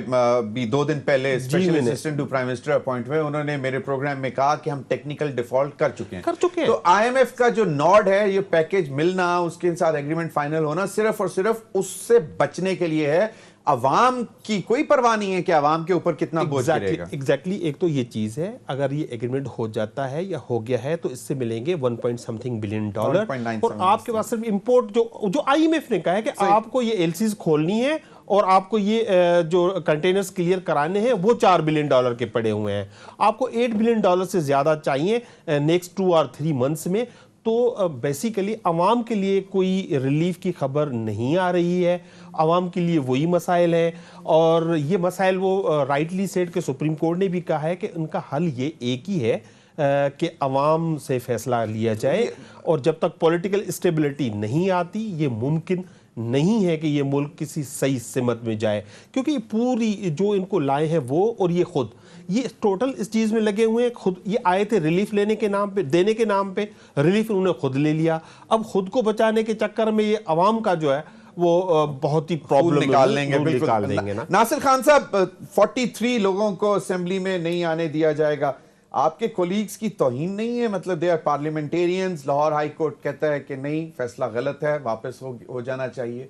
भी 2 दिन पहले special assistant to prime minister appoint हुए, उन्होंने मेरे प्रोग्राम में कहा कि हम टेक्निकल डिफॉल्ट कर चुके हैं। तो IMF का जो नॉड है, ये पैकेज मिलना, उसके साथ एग्रीमेंट फाइनल होना सिर्फ और सिर्फ उससे बचने के लिए है। अवाम की कोई परवाह नहीं है कि अवाम के ऊपर कितना बोझ गिरेगा। एग्जैक्टली, एक तो ये चीज है, अगर ये एग्रीमेंट हो जाता है या हो गया है, तो इससे मिलेंगे 1.something बिलियन डॉलर, और आपके पास सिर्फ इंपोर्ट, जो IMF ने कहा है कि आपको ये LCs खोलनी है और आपको ये जो कंटेनर्स क्लियर कराने हैं, वो 4 बिलियन डॉलर के पड़े हुए हैं। आपको 8 बिलियन डॉलर से ज्यादा चाहिए नेक्स्ट 2 और 3 मंथ्स में। तो बेसिकली आवाम के लिए कोई रिलीफ की खबर नहीं आ रही है। आवाम के लिए वही मसाइल है, और ये मसाइल वो राइटली सेड के सुप्रीम कोर्ट ने भी कहा है कि उनका हल ये एक ही है कि आवाम से फैसला लिया जाए, और जब तक पॉलिटिकल स्टेबिलिटी नहीं आती, ये मुमकिन नहीं है कि ये मुल्क किसी सही सिमत में जाए, क्योंकि पूरी जो इनको लाए हैं वो और ये खुद ये टोटल इस चीज में लगे हुए हैं। खुद ये आए थे रिलीफ लेने के नाम पे, देने के नाम पे, रिलीफ उन्होंने खुद ले लिया। अब खुद को बचाने के चक्कर में ये अवाम का जो है वो बहुत ही प्रॉब्लम निकाल देंगे ना। नासिर खान साहब, 43 लोगों को असेंबली में नहीं आने दिया जाएगा, आपके कोलीग्स की तौहीन नहीं है? मतलब they are parliamentarians, Lahore high court कहता है कि नहीं, फैसला गलत है, वापस हो जाना चाहिए।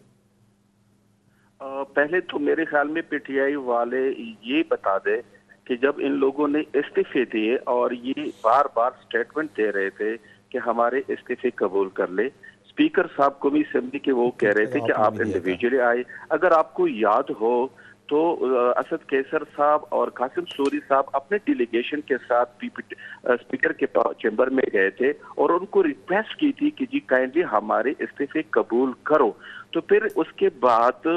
पहले तो मेरे ख्याल में PTI वाले ये बता दे कि जब इन लोगों ने इस्तीफे दिए और ये बार बार स्टेटमेंट दे रहे थे कि हमारे इस्तीफे कबूल कर ले, स्पीकर साहब को भी असेंबली के वो कह रहे थे कि आप इंडिविजुअली आए। अगर आपको याद हो तो असद कैसर साहब और कासिम सूरी साहब अपने डेलीगेशन के साथ स्पीकर के चैम्बर में गए थे और उनको रिक्वेस्ट की थी कि जी काइंडली हमारे इस्तीफे कबूल करो। तो फिर उसके बाद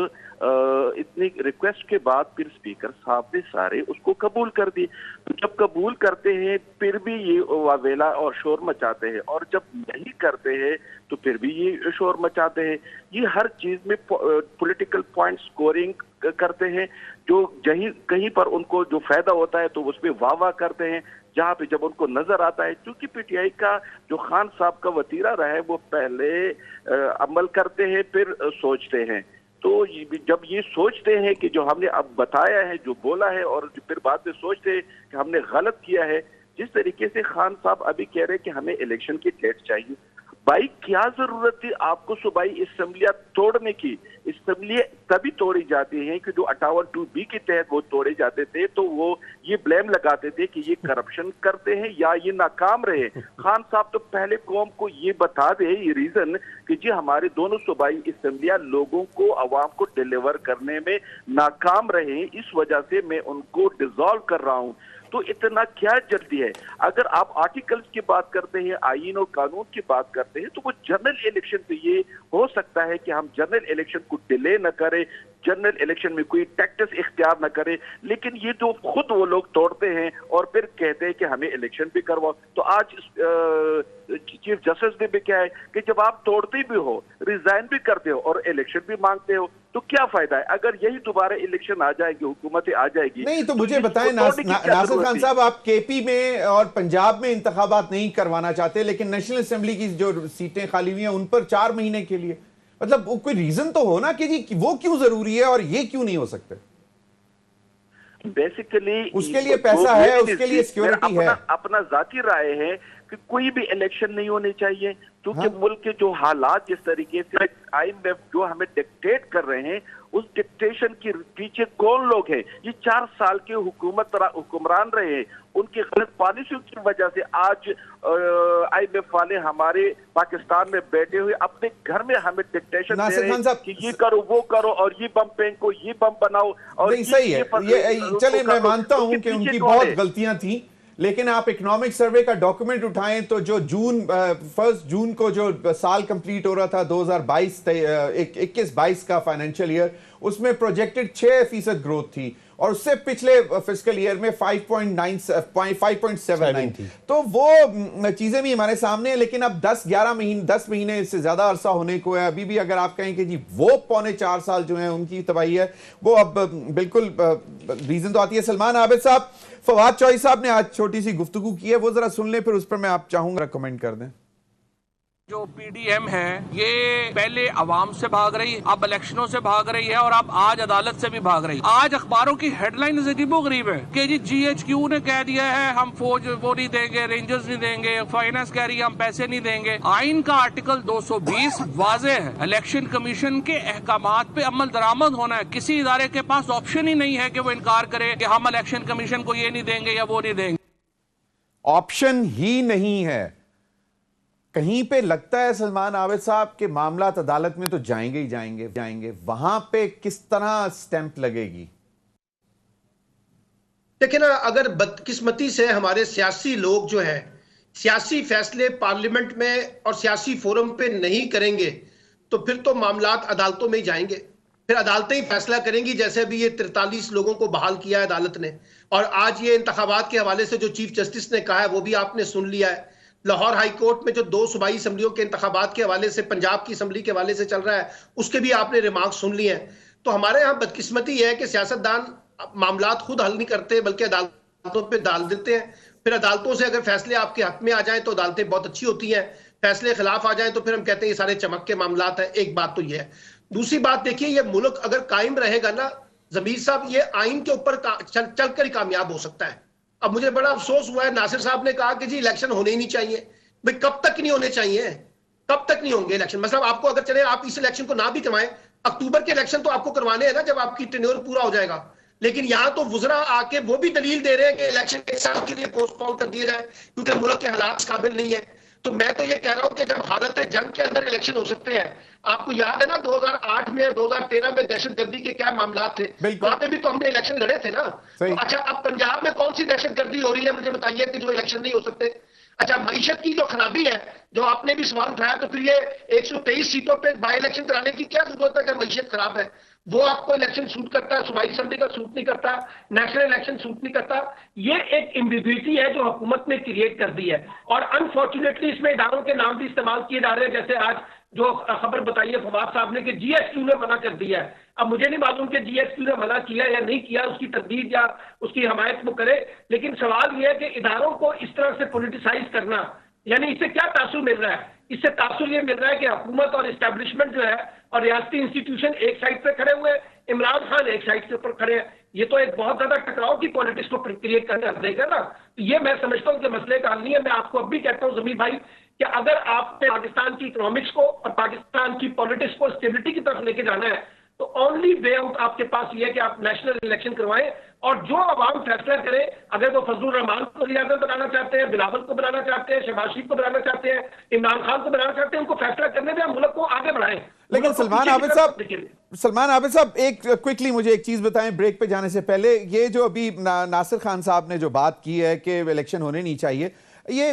इतनी रिक्वेस्ट के बाद फिर स्पीकर साहब ने सारे उसको कबूल कर दिए। तो जब कबूल करते हैं फिर भी ये वावेला और शोर मचाते हैं, और जब नहीं करते हैं तो फिर भी ये शोर मचाते हैं। ये हर चीज में पॉलिटिकल पॉइंट स्कोरिंग करते हैं, जो कहीं पर उनको जो फायदा होता है तो उसमें वाह करते हैं, जहाँ पे जब उनको नजर आता है, क्योंकि PTI का जो खान साहब का वतीरा रहा है वो पहले अमल करते हैं फिर सोचते हैं। तो जब ये सोचते हैं कि जो हमने अब बताया है, जो बोला है, और फिर बाद में सोचते हैं कि हमने गलत किया है, जिस तरीके से खान साहब अभी कह रहे हैं कि हमें इलेक्शन की डेट चाहिए, भाई क्या जरूरत थी आपको सुबाई असेंबलियां तोड़ने की? असेंबली तभी तोड़ी जाती हैं कि जो 58(2)B के तहत वो तोड़े जाते थे, तो वो ये ब्लेम लगाते थे कि ये करप्शन करते हैं या ये नाकाम रहे। खान साहब तो पहले कौम को ये बता दे, ये रीजन कि जी हमारे दोनों सूबाई असेंबलियां लोगों को, अवाम को डिलीवर करने में नाकाम रहे, इस वजह से मैं उनको डिसॉल्व कर रहा हूं। तो इतना क्या जल्दी है? अगर आप आर्टिकल्स की बात करते हैं, आईन और कानून की बात करते हैं, तो वो जनरल इलेक्शन पे ये हो सकता है कि हम जनरल इलेक्शन को डिले न करें, जनरल इलेक्शन में कोई टैक्टिस इख्तियार न करे। लेकिन ये जो खुद वो लोग तोड़ते हैं और फिर कहते हैं कि हमें इलेक्शन भी करवाओ। तो आज चीफ जस्टिस ने भी क्या है कि जब आप तोड़ते भी हो, रिजाइन भी करते हो और इलेक्शन भी मांगते हो, तो क्या फायदा है? अगर यही दोबारा इलेक्शन आ जाएगी, हुकूमतें आ जाएगी। नहीं तो मुझे बताएं नासिर खान साहब, आप KP में और पंजाब में इंतखाबात नहीं करवाना चाहते, लेकिन नेशनल असेंबली की जो सीटें खाली हुई हैं उन पर 4 महीने के लिए, मतलब कोई रीजन तो हो ना कि जी वो क्यों जरूरी है और ये क्यों नहीं हो सकते? बेसिकली उसके लिए पैसा है, उसके लिए सिक्योरिटी है। अपना जाती राय है कि कोई भी इलेक्शन नहीं होने चाहिए, क्योंकि मुल्क के जो हालात जिस तरीके से IMF जो हमें डिक्टेट कर रहे हैं, उस डिक्टेशन के पीछे कौन लोग हैं? ये 4 साल के हुक्मरान रहे हैं, उनकी गलत पॉलिसियों की वजह से आज IMF वाले हमारे पाकिस्तान में बैठे हुए अपने घर में हमें डिक्टेशन दे रहे हैं कि ये करो, वो करो, और ये बम फेंको, ये बम बनाओ। और नहीं सही है ये, चले मैं मानता हूं कि उनकी बहुत गलतियां थी, लेकिन आप इकोनॉमिक सर्वे का डॉक्यूमेंट उठाएं तो जो 1 जून को जो साल कंप्लीट हो रहा था 2021-22 का फाइनेंशियल ईयर, उसमें प्रोजेक्टेड 6% ग्रोथ थी और उससे पिछले फिस्कल ईयर में 5.79 थी। तो वो चीजें भी हमारे सामने है। लेकिन अब 10 महीने से ज्यादा अरसा होने को है, अभी भी अगर आप कहें कि जी वो 3.25 साल जो है उनकी तबाही है, वो अब बिल्कुल रीजन तो आती है। सलमान आबिद साहब, फवाद चौधरी साहब ने आज छोटी सी गुफ्तगू की है, वो जरा सुन लें, फिर उस पर मैं आप चाहूंगा कमेंट कर दें। जो पीडीएम है ये पहले अवाम से भाग रही, अब इलेक्शनों से भाग रही है और अब आज अदालत से भी भाग रही है। आज अखबारों की हेडलाइन अजीबोगरीब है कि जी जीएचक्यू ने कह दिया है हम फौज वो नहीं देंगे, रेंजर्स नहीं देंगे, फाइनेंस कह रही है हम पैसे नहीं देंगे। आइन का आर्टिकल 220 वाज़ेह है, इलेक्शन कमीशन के अहकामात पे अमल दरामद होना है। किसी इदारे के पास ऑप्शन ही नहीं है कि वो इनकार करे कि हम इलेक्शन कमीशन को ये नहीं देंगे या वो नहीं देंगे। ऑप्शन ही नहीं है। कहीं पे लगता है सलमान आबिद साहब के मामला अदालत में तो जाएंगे ही जाएंगे, वहां पे किस तरह स्टैंप लगेगी? देखिए ना, अगर बदकिस्मती से हमारे सियासी लोग जो हैं सियासी फैसले पार्लियामेंट में और सियासी फोरम पे नहीं करेंगे तो फिर तो मामलात अदालतों में ही जाएंगे, फिर अदालतें ही फैसला करेंगी। जैसे अभी ये 43 लोगों को बहाल किया है अदालत ने, और आज ये इंतखाबात के हवाले से जो चीफ जस्टिस ने कहा है वो भी आपने सुन लिया है। लाहौर हाई कोर्ट में जो 2 सूबाई असम्बलियों के इंतखाबात के हवाले से पंजाब की असम्बली के हवाले से चल रहा है, उसके भी आपने रिमार्क सुन लिए हैं। तो हमारे यहाँ बदकिस्मती है कि सियासतदान मामलात खुद हल नहीं करते बल्कि अदालतों पे डाल देते हैं। फिर अदालतों से अगर फैसले आपके हक में आ जाएं तो अदालतें बहुत अच्छी होती हैं, फैसले खिलाफ आ जाएं तो फिर हम कहते हैं ये सारे चमक के मामलात हैं। एक बात तो ये है। दूसरी बात देखिए, ये मुल्क अगर कायम रहेगा ना जमीर साहब, ये आइन के ऊपर चल कर ही कामयाब हो सकता है। अब मुझे बड़ा अफसोस हुआ है, नासिर साहब ने कहा कि जी इलेक्शन होने ही नहीं चाहिए। भाई कब तक नहीं होने चाहिए? कब तक नहीं होंगे इलेक्शन? मतलब आपको अगर चले आप इस इलेक्शन को ना भी करवाएं, अक्टूबर के इलेक्शन तो आपको करवाने हैं ना जब आपकी टेन्योर पूरा हो जाएगा। लेकिन यहां तो वुजरा आके वो भी दलील दे रहे हैं कि इलेक्शन एक साल के लिए पोस्टपोन कर दिया जाए क्योंकि मुल्क के हालात काबिल नहीं है। तो मैं तो ये कह रहा हूं कि जब हालत जंग के अंदर इलेक्शन हो सकते हैं, आपको याद है ना 2008 में 2013 में दहशतगर्दी के क्या मामला थे, वहां पे भी तो हमने इलेक्शन लड़े थे ना। तो अच्छा, अब पंजाब में कौन सी दहशतगर्दी हो रही है मुझे बताइए कि जो इलेक्शन नहीं हो सकते? अच्छा, मईशत की जो खराबी है जो आपने भी सवाल उठाया, तो फिर ये 123 सीटों पे बाई इलेक्शन कराने की क्या जरूरत है अगर मईशत खराब है? वो आपको इलेक्शन सूट करता है, सूबाई असम्बली का सूट नहीं करता, नेशनल इलेक्शन सूट नहीं करता। ये एक एम्बिग्युइटी है जो हुकूमत ने क्रिएट कर दी है और अनफॉर्चुनेटली इसमें इदारों के नाम भी इस्तेमाल किए जा रहे हैं। जैसे आज जो खबर बताई है फवाद साहब ने कि जीएचक्यू ने मना कर दिया है। अब मुझे नहीं मालूम कि जीएचक्यू ने मना किया या नहीं किया, उसकी तरदीद या उसकी हमायत वो करे, लेकिन सवाल यह है कि इदारों को इस तरह से पॉलिटिसाइज करना, यानी इससे क्या तासुर मिल रहा है? इससे तासुर ये मिल रहा है कि हुकूमत और एस्टैब्लिशमेंट जो है और रियासती इंस्टीट्यूशन एक साइड पे खड़े हुए, इमरान खान एक साइड के ऊपर खड़े हैं। ये तो एक बहुत ज्यादा टकराव की पॉलिटिक्स को क्रिएट करने देगा ना। तो ये मैं समझता हूँ कि मसले का हल नहीं है। मैं आपको अब भी कहता हूँ जमीर भाई कि अगर आपने पाकिस्तान की इकोनॉमिक्स को और पाकिस्तान की पॉलिटिक्स को स्टेबिलिटी की तरफ लेके जाना है तो ओनली वे आउट आपके पास ये है कि आप नेशनल इलेक्शन करवाएं और जो अवाम फैसला करे, अगर वो फजलुर रहमान को रियासत बनाना चाहते हैं, बिलावल को बनाना चाहते हैं, शहबाज शरीफ को बनाना चाहते हैं, इमरान खान को बनाना चाहते हैं, उनको फैसला करने में हम मुल्क को आगे बढ़ाएं। लेकिन सलमान आबिद साहब एक क्विकली मुझे एक चीज बताएं ब्रेक पे जाने से पहले, ये जो अभी नासिर खान साहब ने जो बात की है कि इलेक्शन होने नहीं चाहिए, ये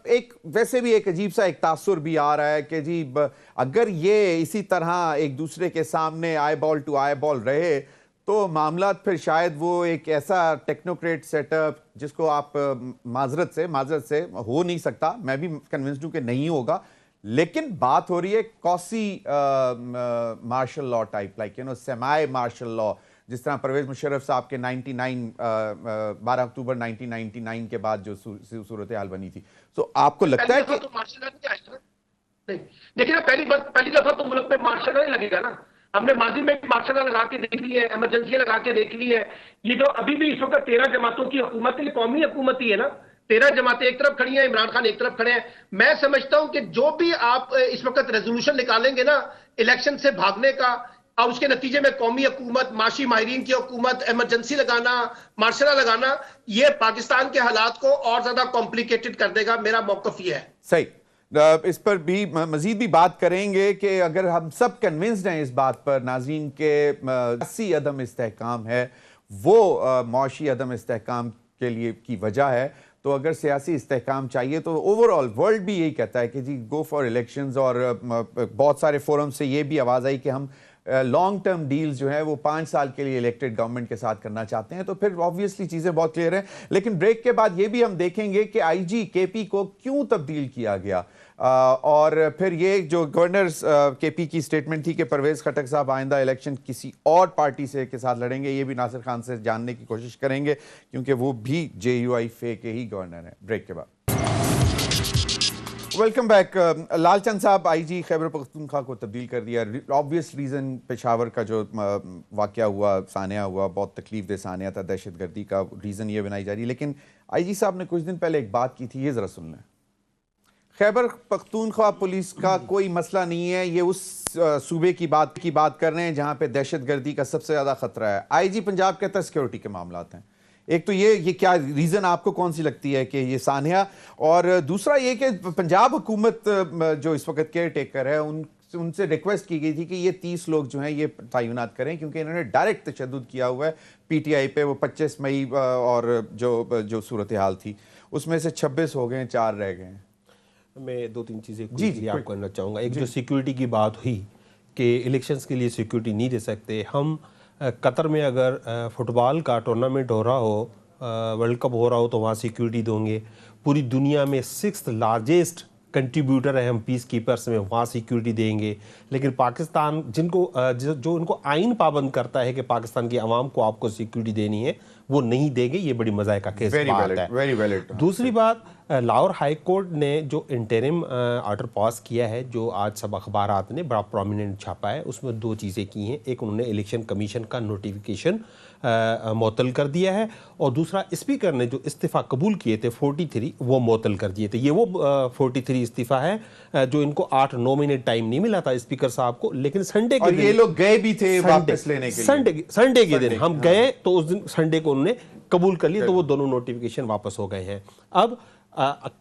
एक वैसे भी एक अजीब सा एक तासुर भी आ रहा है कि जी अगर ये इसी तरह एक दूसरे के सामने eyeball to eyeball रहे तो मामला फिर शायद वो एक ऐसा टेक्नोक्रेट सेटअप जिसको आप माजरत से हो नहीं सकता। मैं भी कन्विंस्ड हूं कि नहीं होगा, लेकिन बात हो रही है quasi martial law type, like semi martial law, जिस तरह परवेज मुशर्रफ साहब के 12 अक्टूबर 1999 के बाद जो सूरत हाल बनी थी। तो आपको लगता है कि तो मार्शल लॉ नहीं आएगा? नहीं, देखिए ना, पहली दफा तो मुल्क में मार्शल लॉ नहीं लगेगा ना। हमने माजी में भी मार्शल लॉ लगा के देख ली है, इमरजेंसी लगा के देख ली है। ये जो अभी भी इस वक्त 13 जमातों की हुकूमत है, कौमी हुकूमत ही है ना। 13 जमातें एक तरफ खड़ी हैं, इमरान खान एक तरफ खड़े हैं। मैं समझता हूं कि जो भी आप इस वक्त रेजोल्यूशन निकालेंगे ना इलेक्शन से भागने का, और उसके नतीजे में कौमी हुकूमत, माशी माहिरीन की हुकूमत, इमरजेंसी लगाना, मार्शल लगाना, ये पाकिस्तान के हालात को और ज्यादा कॉम्प्लिकेटेड कर देगा। मेरा मौकफ ये है। सही, इस पर भी मजीद भी बात करेंगे कि अगर हम सब कन्विंस्ड हैं इस बात पर नाज़रीन के सियासी अदम इस्तेहकाम है वो मुआशी अदम इस्तेहकाम के लिए की वजह है, तो अगर सियासी इस्तेहकाम चाहिए तो ओवरऑल वर्ल्ड भी यही कहता है कि जी गो फॉर इलेक्शंस, और बहुत सारे फोरम से ये भी आवाज़ आई कि हम लॉन्ग टर्म डील्स जो है वो 5 साल के लिए इलेक्टेड गवर्नमेंट के साथ करना चाहते हैं। तो फिर ऑब्वियसली चीज़ें बहुत क्लियर हैं। लेकिन ब्रेक के बाद ये भी हम देखेंगे कि आईजी केपी को क्यों तब्दील किया गया, और फिर ये जो गवर्नर केपी की स्टेटमेंट थी कि परवेज खटक साहब आइंदा इलेक्शन किसी और पार्टी से के साथ लड़ेंगे, ये भी नासिर खान से जानने की कोशिश करेंगे क्योंकि वो भी JUI के ही गवर्नर हैं। ब्रेक के बाद वेलकम बैक। लालचंद साहब, आईजी खैबर पख्तूनख्वा को तब्दील कर दिया। ऑब्वियस रीज़न पेशावर का जो वाक़या हुआ, सानिया हुआ, बहुत तकलीफ दे सानिया था, दहशतगर्दी का रीज़न ये बनाई जा रही है। लेकिन आईजी साहब ने कुछ दिन पहले एक बात की थी, ये ज़रा सुन लें। खैबर पख्तूनख्वा पुलिस का कोई मसला नहीं है, ये उस सूबे की बात कर रहे हैं जहाँ पे दहशतगर्दी का सबसे ज़्यादा खतरा है। आईजी पंजाब कहता है सिक्योरिटी के मामलात हैं। एक तो ये क्या रीज़न आपको कौन सी लगती है कि ये सानिया, और दूसरा ये कि पंजाब हुकूमत जो इस वक्त केयर टेकर है उनसे रिक्वेस्ट की गई थी कि ये 30 लोग जो हैं ये तैनात करें, क्योंकि इन्होंने डायरेक्ट तशद्दुद किया हुआ है PTI पे। वो 25 मई और जो सूरत हाल थी उसमें से 26 हो गए, 4 रह गए हैं। मैं 2-3 चीज़ें जी आपको करना चाहूँगा। एक जो सिक्योरिटी की बात हुई कि इलेक्शंस के लिए सिक्योरिटी नहीं दे सकते हम। कतर में अगर फुटबॉल का टूर्नामेंट हो रहा हो, वर्ल्ड कप हो रहा हो, तो वहाँ सिक्योरिटी दोगे। पूरी दुनिया में 6th लार्जेस्ट कंट्रीब्यूटर है हम पीस कीपर्स में, वहाँ सिक्योरिटी देंगे। लेकिन पाकिस्तान जो उनको आइन पाबंद करता है कि पाकिस्तान की आवाम को आपको सिक्योरिटी देनी है, वो नहीं देंगे। ये बड़ी मज़ाक का केस बात है। Very valid. दूसरी बात, लाहौर हाई कोर्ट ने जो इंटरिम ऑर्डर पास किया है, जो आज सब अखबारात ने बड़ा प्रोमिनेंट छापा है, उसमें 2 चीज़ें की हैं। एक, उन्होंने इलेक्शन कमीशन का नोटिफिकेशन मुअत्तल कर दिया है, और दूसरा स्पीकर ने जो इस्तीफ़ा कबूल किए थे 43 वो मुअत्तल कर दिए थे। ये वो 43 इस्तीफ़ा है जो इनको 8-9 महीने टाइम नहीं मिला था स्पीकर साहब को, लेकिन संडे के दिन ये लोग गए भी थे वापस लेने के लिए। संडे के दिन हम गए तो उस दिन संडे को उन्होंने कबूल कर लिया, तो वो दोनों नोटिफिकेशन वापस हो गए हैं। अब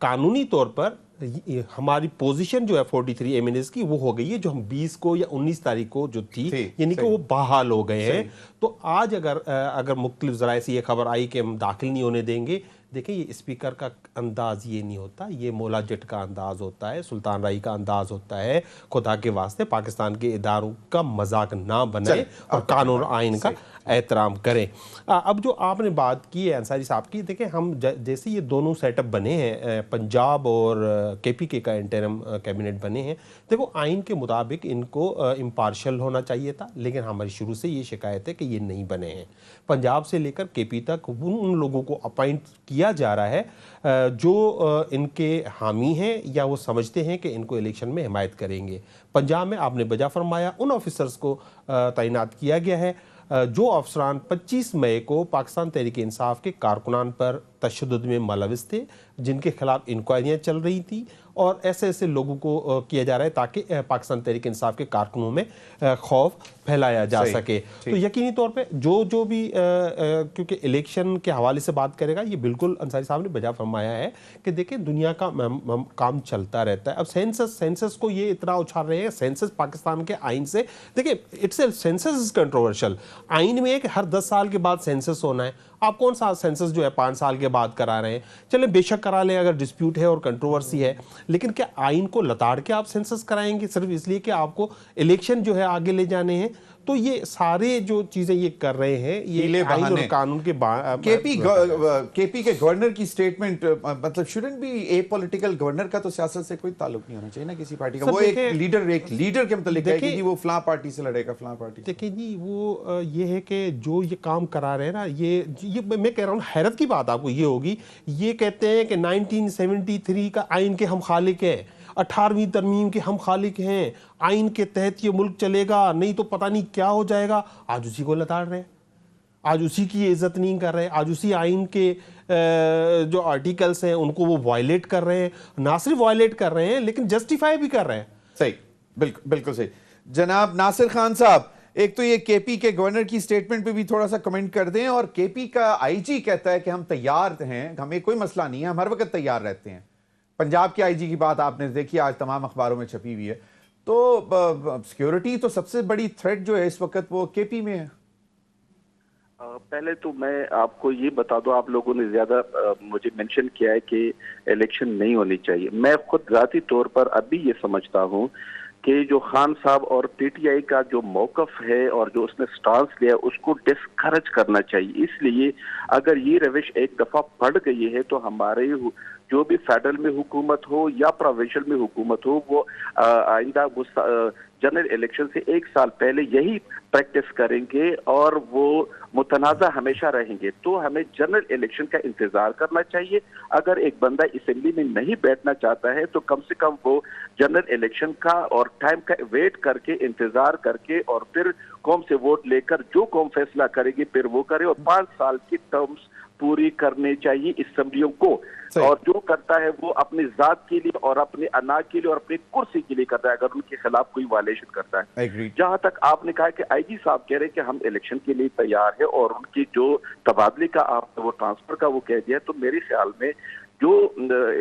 कानूनी तौर पर हमारी पोजीशन जो है 43 एमएनएस की वो हो गई है, जो हम 20 को या 19 तारीख को जो थी, यानी कि वो बहाल हो गए हैं। तो आज अगर मुख्तलिफ ज़राए से ये खबर आई कि हम दाखिल नहीं होने देंगे, देखें ये स्पीकर का अंदाज ये नहीं होता, ये मौला जट का अंदाज होता है, सुल्तान राई का अंदाज होता है। खुदा के वास्ते पाकिस्तान के इदारों का मजाक ना बनाए और कानून आइन का एहतराम करें। अब जो आपने बात की है अंसारी साहब की, देखें हम जैसे ये दोनों सेटअप बने हैं, पंजाब और KPK का इंटरिम कैबिनेट बने हैं, देखो आइन के मुताबिक इनको इम्पार्शल होना चाहिए था, लेकिन हमारी शुरू से ये शिकायत है कि ये नहीं बने हैं। पंजाब से लेकर KP तक उन लोगों को अपॉइंट किया जा रहा है जो इनके हामी हैं या वो समझते हैं कि इनको इलेक्शन में हिमायत करेंगे। पंजाब में आपने बजा फरमाया, उन ऑफिसर्स को तैनात किया गया है जो अफसरान 25 मई को पाकिस्तान तहरीक इंसाफ के कारकुनान पर तशद्दुद में मुलविस थे, जिनके खिलाफ इंक्वायरियाँ चल रही थी, और ऐसे लोगों को किया जा रहा है ताकि पाकिस्तान तहरीक इंसाफ के कारकुनों में खौफ फैलाया जा सके। तो यकीनी तौर पे जो भी क्योंकि इलेक्शन के हवाले से बात करेगा, ये बिल्कुल अंसारी साहब ने बजा फरमाया है कि देखिए दुनिया का काम चलता रहता है। अब सेंसस को ये इतना उछाल रहे हैं, सेंसस पाकिस्तान के आइन से, देखिए इट्स सेंसस इज कंट्रोवर्शियल। आइन में है कि हर 10 साल के बाद सेंसस होना है। आप कौन सा सेंसस जो है 5 साल के बाद करा रहे हैं? चले बेशक करा लें अगर डिस्प्यूट है और कंट्रोवर्सी है, लेकिन क्या आइन को लताड़ के आप सेंसस कराएंगे सिर्फ इसलिए कि आपको इलेक्शन जो है आगे ले जाने हैं? तो ये सारे जो चीजें ये कर रहे हैं, ये आइन और कानून के केपी के गवर्नर की स्टेटमेंट, मतलब shouldn't be A political governor का तो सियासत से कोई ताल्लुक नहीं होना चाहिए ना किसी पार्टी का। वो एक लीडर के मतलब है कि वो फलां पार्टी से लड़ेगा, फलां पार्टी। देखिए जी, वो ये है कि जो ये काम करा रहे हैं ना, ये मैं कह रहा हूँ, हैरत की बात आपको ये होगी, ये कहते हैं कि 1973 का आइन के हम खालिक हैं, 18वीं तरमीम के हम खालिक हैं, आइन के तहत ये मुल्क चलेगा, नहीं तो पता नहीं क्या हो जाएगा। आज उसी को लताड़ रहे हैं, आज उसी की इज्जत नहीं कर रहे, आज उसी आइन के जो आर्टिकल्स हैं उनको वो वायलेट कर रहे हैं। ना सिर्फ वायलेट कर रहे हैं लेकिन जस्टिफाई भी कर रहे हैं। सही, बिल्कुल सही। जनाब नासिर खान साहब, एक तो ये केपी के गवर्नर की स्टेटमेंट पे भी थोड़ा सा कमेंट कर दें, और केपी का आईजी कहता है कि हम तैयार हैं, हमें कोई मसला नहीं है, हम हर वक्त तैयार रहते हैं। पंजाब के आईजी की बात आपने देखी, आज तमाम अखबारों में छपी हुई है। तो सिक्योरिटी तो सबसे बड़ी थ्रेट जो है इस वक्त वो केपी में है। पहले तो मैं आपको ये बता दूं, आप लोगों ने ज्यादा मुझे मेंशन किया है कि इलेक्शन नहीं होनी चाहिए। मैं खुद जाती तौर पर अभी ये समझता हूं कि जो खान साहब और पीटीआई का जो मौकफ है और जो उसने स्टांस लिया उसको डिस्करेज करना चाहिए। इसलिए अगर ये रविश एक दफा पड़ गई है तो हमारे जो भी फेडरल में हुकूमत हो या प्रोविंशियल में हुकूमत हो, वो आइंदा वो जनरल इलेक्शन से एक साल पहले यही प्रैक्टिस करेंगे और वो मुतनाज़ा हमेशा रहेंगे। तो हमें जनरल इलेक्शन का इंतजार करना चाहिए। अगर एक बंदा असेंबली में नहीं बैठना चाहता है तो कम से कम वो जनरल इलेक्शन का और टाइम का वेट करके, इंतजार करके और फिर कौम से वोट लेकर जो कौम फैसला करेगी फिर वो करे, और 5 साल की टर्म्स पूरी करनी चाहिए असेंबलियों को। और जो करता है वो अपनी जात के लिए और अपने अनाज के लिए और अपनी कुर्सी के लिए करता है, अगर उनके खिलाफ कोई वायलेशन करता है। जहां तक आपने कहा कि आईजी साहब कह रहे हैं कि हम इलेक्शन के लिए तैयार है और उनकी जो तबादले का आपने वो ट्रांसफर का वो कह दिया, तो मेरे ख्याल में जो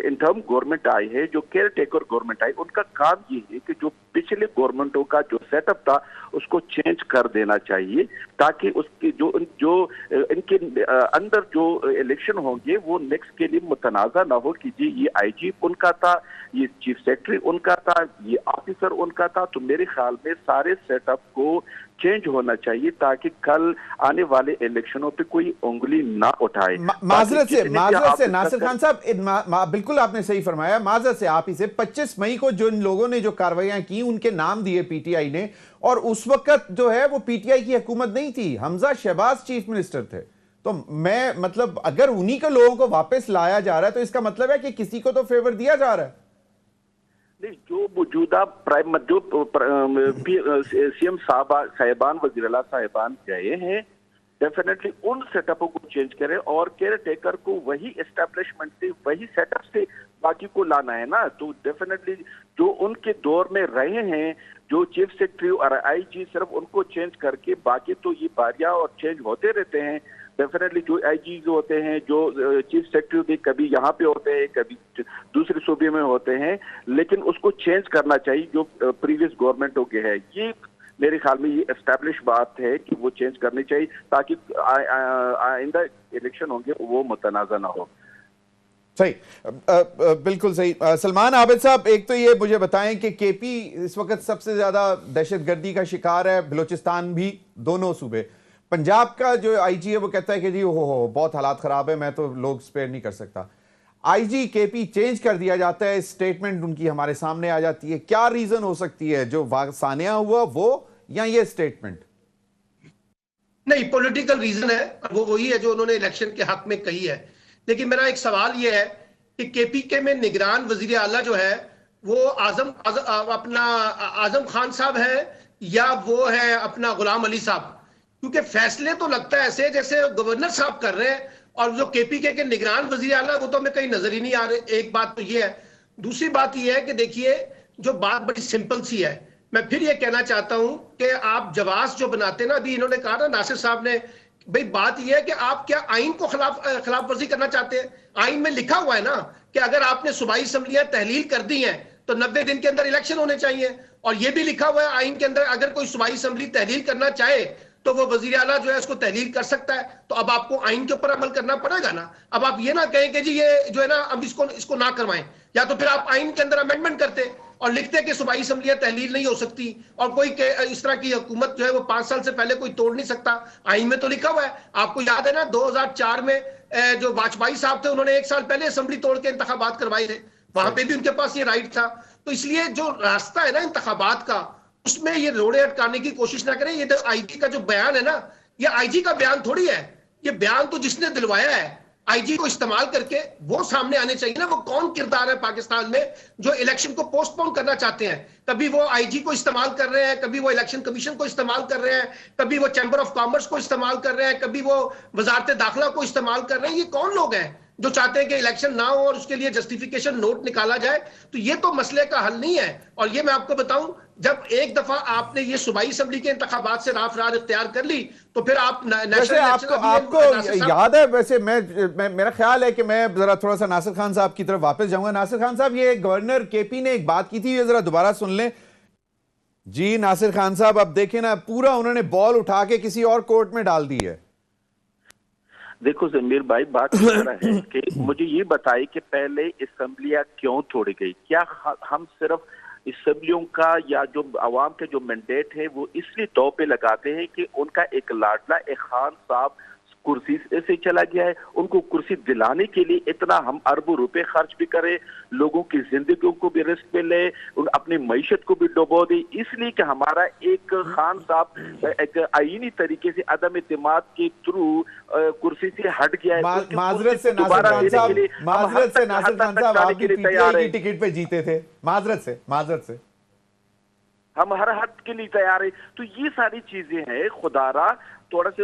इंटर्म गवर्नमेंट आई है, जो केयर टेकर गवर्नमेंट आई, उनका काम ये है कि जो पिछले गवर्नमेंटों का जो सेटअप था उसको चेंज कर देना चाहिए, ताकि उसकी जो इनके अंदर जो इलेक्शन होंगे वो नेक्स्ट के लिए मुतनाज़ा ना हो कि जी ये आईजी उनका था, ये चीफ सेक्रेटरी उनका था, ये ऑफिसर उनका था। तो मेरे ख्याल में सारे सेटअप को चेंज होना चाहिए ताकि कल आने वाले इलेक्शनों पे कोई उंगली ना उठाए। माजरत से नासिर खान साहब, बिल्कुल आपने सही फरमाया। माजरत से आप इसे 25 मई को जिन लोगों ने जो कार्रवाइयां की उनके नाम दिए पीटीआई ने, और उस वक्त जो है वो पीटीआई की हुकूमत नहीं थी, हमजा शहबाज चीफ मिनिस्टर थे। तो मैं मतलब अगर उन्हीं के लोगों को वापस लाया जा रहा है तो इसका मतलब है कि किसी को तो फेवर दिया जा रहा है। नहीं, जो मौजूदा प्राइम जो सीएम साहिबान वज़ीर-ए-आला साहिबान गए हैं, डेफिनेटली उन सेटअपों को चेंज करें और केयर टेकर को वही एस्टेब्लिशमेंट से, वही सेटअप से बाकी को लाना है ना। तो डेफिनेटली जो उनके दौर में रहे हैं, जो चीफ सेक्रेटरी और आईजी, सिर्फ उनको चेंज करके बाकी तो ये बारियां और चेंज होते रहते हैं। डेफिनेटली जो आईजी जो होते हैं, जो चीफ सेक्रेटरी भी कभी यहाँ पे होते हैं, कभी दूसरे सूबे में होते हैं, लेकिन उसको चेंज करना चाहिए जो प्रीवियस गवर्नमेंटों के है। ये मेरे ख्याल में ये एस्टैब्लिश बात है कि वो चेंज करनी चाहिए ताकि आइंदा इलेक्शन होंगे वो मुतनाज़ा ना हो। सही, बिल्कुल सही। सलमान आबिद साहब, एक तो ये मुझे बताएं कि केपी इस वक्त सबसे ज्यादा दहशतगर्दी का शिकार है, बलूचिस्तान भी, दोनों सूबे। पंजाब का जो आईजी है वो कहता है कि जी हो बहुत हालात खराब है, मैं तो लोग स्पेयर नहीं कर सकता। आईजी केपी चेंज कर दिया जाता है, स्टेटमेंट उनकी हमारे सामने आ जाती है। क्या रीजन हो सकती है, जो सानिया हुआ वो या ये स्टेटमेंट? नहीं, पॉलिटिकल रीजन है, वो वही है जो उन्होंने इलेक्शन के हक में कही है। लेकिन मेरा एक सवाल ये है कि केपीके में निगरान वजीर आला जो है वो अपना आजम खान साहब है या वो है अपना गुलाम अली साहब? क्योंकि फैसले तो लगता है ऐसे जैसे गवर्नर साहब कर रहे हैं, और जो केपीके के निगरान वजीर आला वो तो हमें कहीं नजर ही नहीं आ रहे। एक बात तो ये है। दूसरी बात ये है कि देखिए, जो बात बड़ी सिंपल सी है, मैं फिर ये कहना चाहता हूं कि आप जवाब जो बनाते ना, अभी इन्होंने कहा ना नासिर साहब ने, भाई बात यह है कि आप क्या आइन को खिलाफ वर्जी करना चाहते हैं? आइन में लिखा हुआ है ना कि अगर आपने सूबाई असम्बलियां तहलील कर दी हैं तो 90 दिन के अंदर इलेक्शन होने चाहिए। और यह भी लिखा हुआ है आइन के अंदर, अगर कोई सूबाई असम्बली तहलील करना चाहे तो वो वजीर आला जो है उसको तहलील कर सकता है। तो अब आपको आइन के ऊपर अमल करना पड़ेगा ना। अब आप ये ना कहें कि जी ये जो है ना अब इसको ना करवाएं, या तो फिर आप आइन के अंदर अमेंडमेंट करते और लिखते कि सूबाई असम्बलियां तहलील नहीं हो सकती, और कोई इस तरह की हुकूमत जो है वो 5 साल से पहले कोई तोड़ नहीं सकता। आइन में तो लिखा हुआ है। आपको याद है ना 2004 में जो वाजपेयी साहब थे उन्होंने 1 साल पहले असम्बली तोड़ के इंतखाबात करवाए थे, वहां पे भी उनके पास ये राइट था। तो इसलिए जो रास्ता है ना इंतखाबात का, उसमें ये रोड़े अटकाने की कोशिश ना करें। ये आईजी का जो बयान है ना, ये आईजी का बयान थोड़ी है, ये बयान तो जिसने दिलवाया है आईजी को इस्तेमाल करके वो सामने आने चाहिए ना। वो कौन किरदार है पाकिस्तान में जो इलेक्शन को पोस्टपोन करना चाहते हैं? कभी वो आईजी को इस्तेमाल कर रहे हैं, कभी वो इलेक्शन कमीशन को इस्तेमाल कर रहे हैं, कभी वो चैंबर ऑफ कॉमर्स को इस्तेमाल कर रहे हैं, कभी वो वजारत दाखिला को इस्तेमाल कर रहे हैं। ये कौन लोग हैं जो चाहते हैं कि इलेक्शन ना हो और उसके लिए जस्टिफिकेशन नोट निकाला जाए? तो ये तो मसले का हल नहीं है। और ये मैं आपको बताऊं, जब एक दफा आपने ये सूबाई असम्बली के इंतखाबात से राफरार इख्तियार कर ली तो फिर आप वैसे आपको याद है, वैसे मेरा ख्याल है कि मैं जरा थोड़ा सा नासिर खान साहब की तरफ वापस जाऊंगा। नासिर खान साहब, ये गवर्नर केपी ने एक बात की थी, ये जरा दोबारा सुन लें जी। नासिर खान साहब, अब देखें ना, पूरा उन्होंने बॉल उठा के किसी और कोर्ट में डाल दी है। देखो जमीर भाई, बात इस तरह है कि मुझे ये बताइए कि पहले असम्बलियां क्यों तोड़ी गई? क्या हम सिर्फ असम्बलियों का या जो अवाम के जो मैंडेट है वो इसलिए दांव पे लगाते हैं कि उनका एक लाडला एक खान साहब कुर्सी से चला गया है, उनको कुर्सी दिलाने के लिए इतना हम अरबों रुपए खर्च भी करें, लोगों की जिंदगियों को भी रिस्क में ले, अपनी मईशत को भी डुबो दे, इसलिए कि हमारा एक खान साहब एक आईनी तरीके से अदम इत्तेमाद के थ्रू कुर्सी से हट गया है। माजरत से नासिर खान साहब आप भी पीटीआई की टिकट पे जीते थे, माजरत से हम हर हद के लिए तैयार है। तो ये सारी चीजें हैं, खुदारा थोड़ा से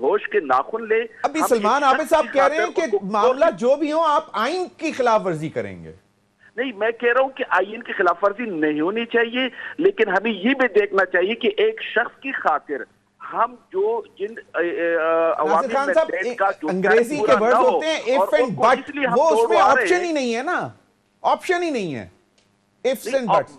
होश के नाखून ले। अभी सलमान आबिद साहब कह रहे हैं कि मामला जो भी हो आप आइन की खिलाफ वर्जी करेंगे। नहीं, मैं कह रहा हूं कि आइन की खिलाफ वर्जी नहीं होनी चाहिए, लेकिन हमें ये भी देखना चाहिए कि एक शख्स की खातिर हम जो जिन खान साहब अंग्रेजी के वर्ड होते हैं इफ एंड बट, वो उसमें ऑप्शन ही नहीं है ना, ऑप्शन ही नहीं है इफ्स एंड बट्स।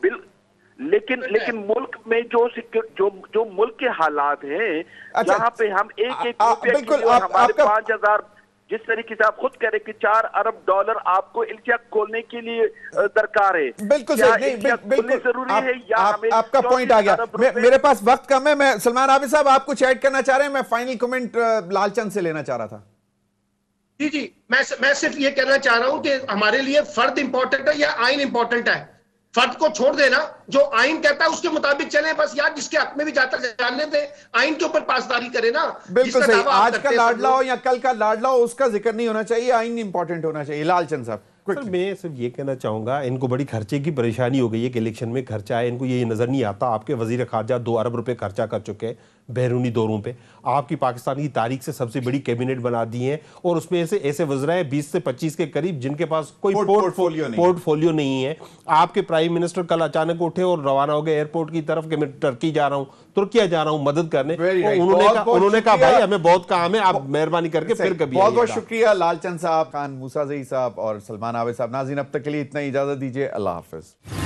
लेकिन मुल्क में जो मुल्क के हालात हैं, अच्छा, जहाँ पे हम एक रुपया बिल्कुल हमारे 5000, जिस तरीके से आप खुद कह रहे कि $4 अरब आपको इल्तिया खोलने के लिए दरकार है, बिल्कुल सही, नहीं बिल्कुल जरूरी है या हमें आपका पॉइंट आ गया। मेरे पास वक्त कम है, मैं सलमान आबिद साहब आप कुछ ऐड करना चाह रहे हैं? मैं फाइनल कमेंट लालचंद से लेना चाह रहा था। जी, मैं सिर्फ ये कहना चाह रहा हूं कि हमारे लिए फर्द इंपॉर्टेंट है या आइन इंपॉर्टेंट है? फर्द को छोड़ देना, जो आइन कहता है उसके मुताबिक चले बस यार, जिसके हक में भी जाता जानने दे, आइन के ऊपर पासदारी करे ना। बिल्कुल सही, आज का लाडला हो या कल का लाडला हो उसका जिक्र नहीं होना चाहिए, आइन इंपॉर्टेंट होना चाहिए। लालचंद साहब सर, मैं सिर्फ ये कहना चाहूंगा, इनको बड़ी खर्चे की परेशानी हो गई है कि इलेक्शन में खर्चा है, इनको ये नजर नहीं आता। आपके वजीर खारजा 2 अरब रुपए खर्चा कर चुके हैं बैरूनी दौरों पे, आपकी पाकिस्तान की तारीख से सबसे बड़ी कैबिनेट बना दी है, और उसमें ऐसे वज़राए 20 से 25 के करीब जिनके पास कोई पोर्टफोलियो नहीं है। आपके प्राइम मिनिस्टर कल अचानक उठे और रवाना हो गए एयरपोर्ट की तरफ कि मैं टर्की जा रहा हूं, तुर्किया जा रहा हूं मदद करने। उन्होंने कहा भाई हमें बहुत काम है, आप मेहरबानी करके फिर कभी। बहुत बहुत शुक्रिया लालचंद साहब, खान मूसा ज़ई साहब और सलमान आबिद साहब। नाज़रीन अब तक के लिए इतना, इजाजत दीजिए, अल्लाह हाफिज।